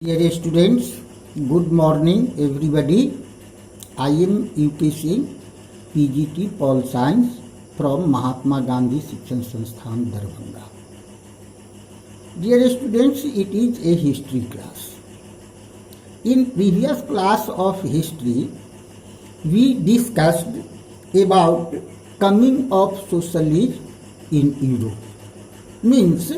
Dear students, good morning everybody. I am UP Singh, PGT Pol Science from Mahatma Gandhi Shikshan Sansthan, Darbhanga. Dear students, it is a history class. In previous class of history, we discussed about coming of socialism in Europe. Means,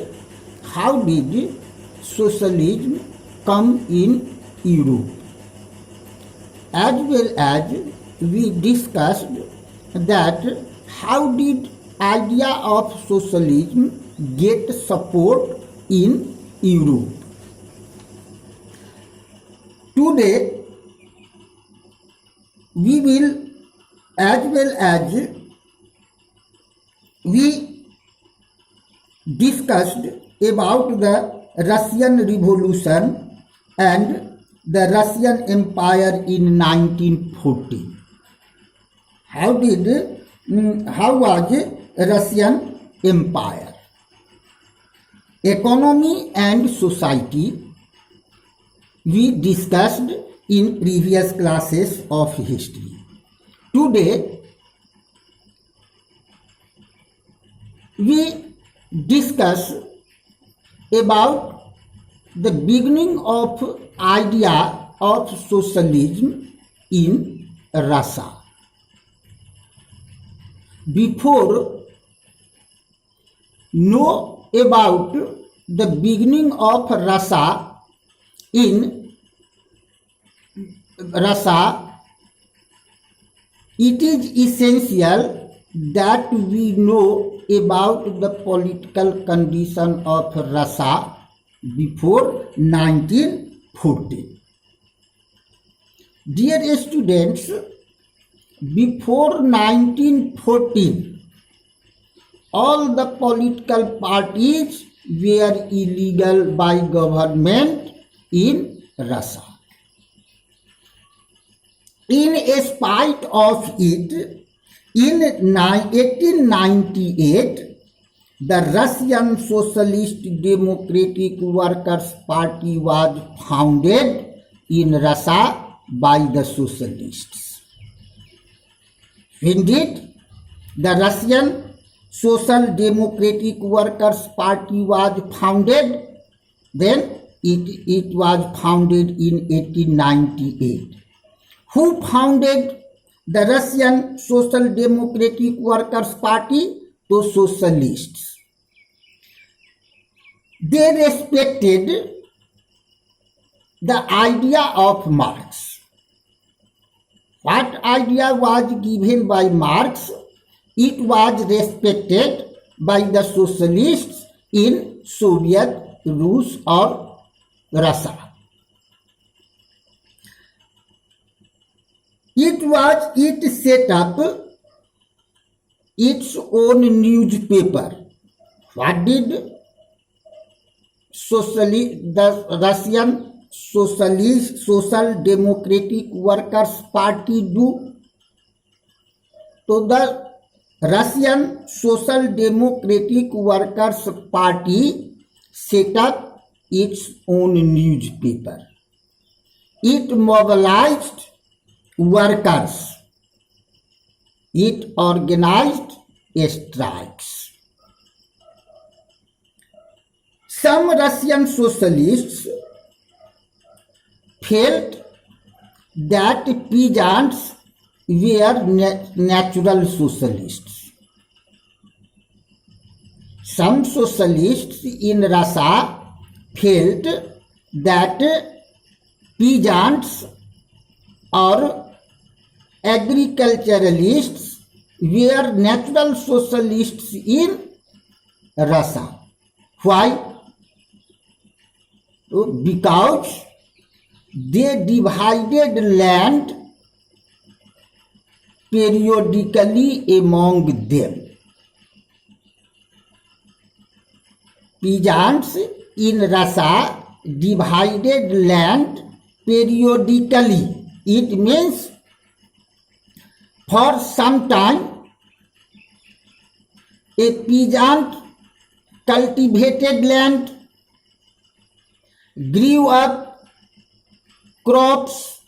how did socialism come in Europe, as well as we discussed that how did idea of socialism get support in Europe. Today we will, as well as we discussed about the Russian Revolution and the Russian Empire in 1914. How was Russian Empire? Economy and society we discussed in previous classes of history. Today we discuss about the beginning of idea of socialism in Russia. Before know about the beginning of Russia in Russia, it is essential that we know about the political condition of Russia before 1914. Dear students, before 1914, all the political parties were illegal by government in Russia. In spite of it, in 1898, the Russian Socialist Democratic Workers' Party was founded in Russia by the socialists. When did the Russian Social Democratic Workers' Party was founded? Then it was founded in 1898. Who founded the Russian Social Democratic Workers' Party? The socialists. They respected the idea of Marx. What idea was given by Marx? It was respected by the socialists in Soviet Rus or Russia. It set up its own newspaper. What did the Russian Social Democratic Workers' Party do? So the Russian Social Democratic Workers' Party set up its own newspaper. It mobilized workers. It organized strikes. Some Russian socialists felt that peasants were natural socialists. Some socialists in Russia felt that peasants or agriculturalists were natural socialists in Russia. Why? Because they divided land periodically among them. Peasants in Russia divided land periodically. It means for some time a peasant cultivated land, grew up crops,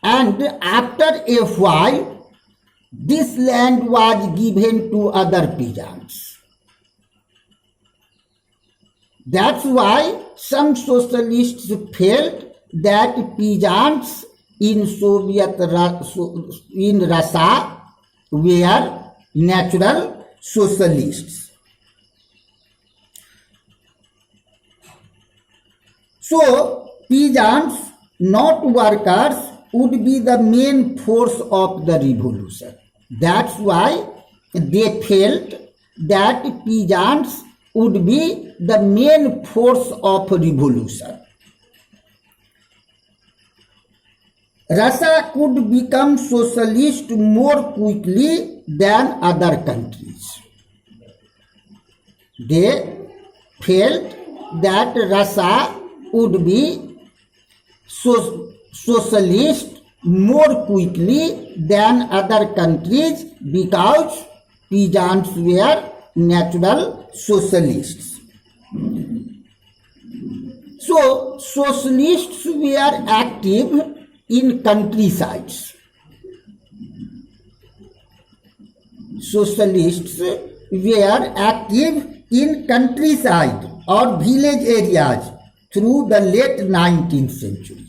and after a while, this land was given to other peasants. That's why some socialists felt that peasants in Russia were natural socialists. So, peasants, not workers, would be the main force of the revolution. That's why they felt that peasants would be the main force of revolution. Russia could become socialist more quickly than other countries. They felt that Russia would be socialist more quickly than other countries because peasants were natural socialists. So, socialists were active in countrysides. Socialists were active in countryside or village areas through the late 19th century.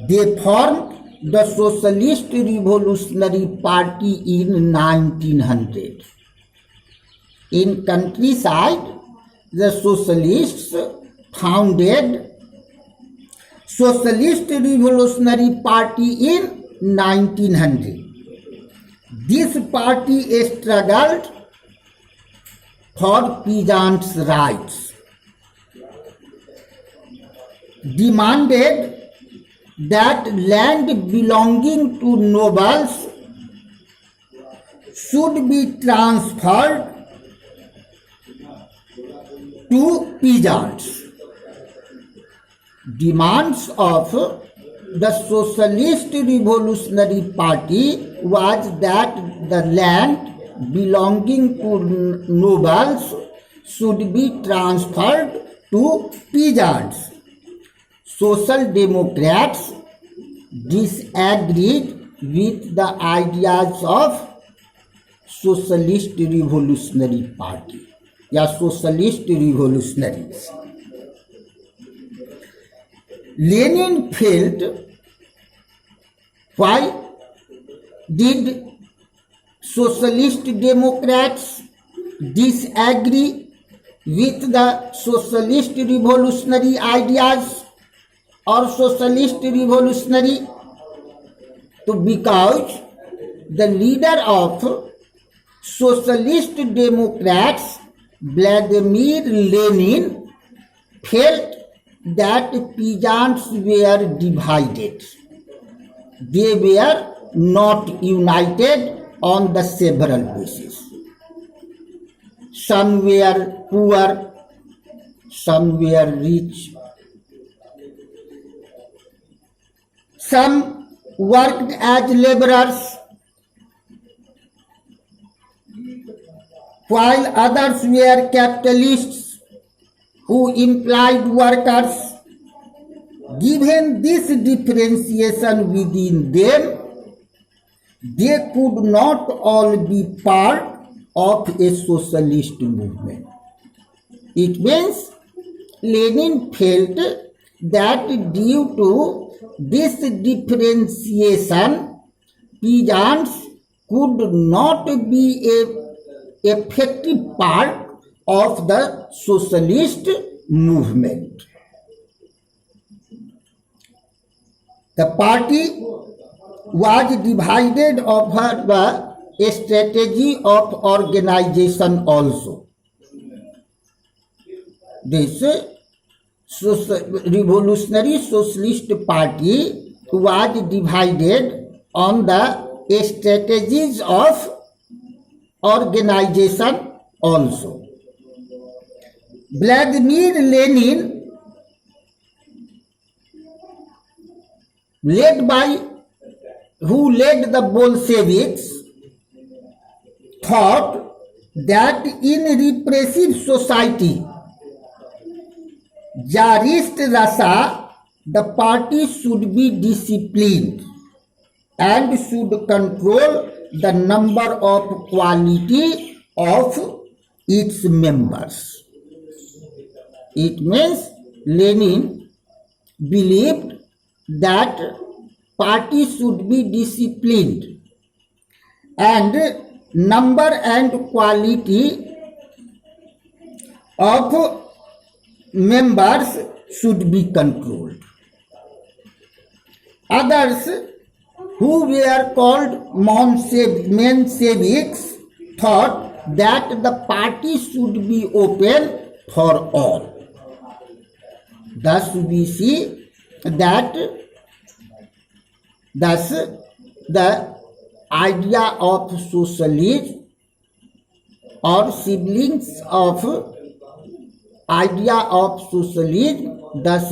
They formed the Socialist Revolutionary Party in 1900. In countryside, the socialists founded Socialist Revolutionary Party in 1900. This party struggled for peasants' rights, demanded that land belonging to nobles should be transferred to peasants. Demands of the Socialist Revolutionary Party was that the land belonging to nobles should be transferred to peasants. Social Democrats disagreed with the ideas of Socialist Revolutionary Party या Socialist Revolutionaries. Lenin felt, why did Socialist Democrats disagree with the Socialist Revolutionary ideas or Socialist Revolutionary? Because the leader of Socialist Democrats, Vladimir Lenin, felt that peasants were divided. They were not united on the several bases. Some were poor, some were rich, some worked as laborers, while others were capitalists who employed workers. Given this differentiation within them, they could not all be part of a socialist movement. It means Lenin felt that due to this differentiation, peasants could not be an effective part of the socialist movement. The party was divided over the strategy of organization also. This Revolutionary Socialist Party was divided on the strategies of organization also. Vladimir Lenin, who led the Bolsheviks, thought that in repressive society, Tsarist Russia the party should be disciplined and should control the number of quality of its members. It means Lenin believed that party should be disciplined and number and quality of members should be controlled. Others who were called Mensheviks thought that the party should be open for all. Thus we see that the idea of socialism or siblings of idea of socialism thus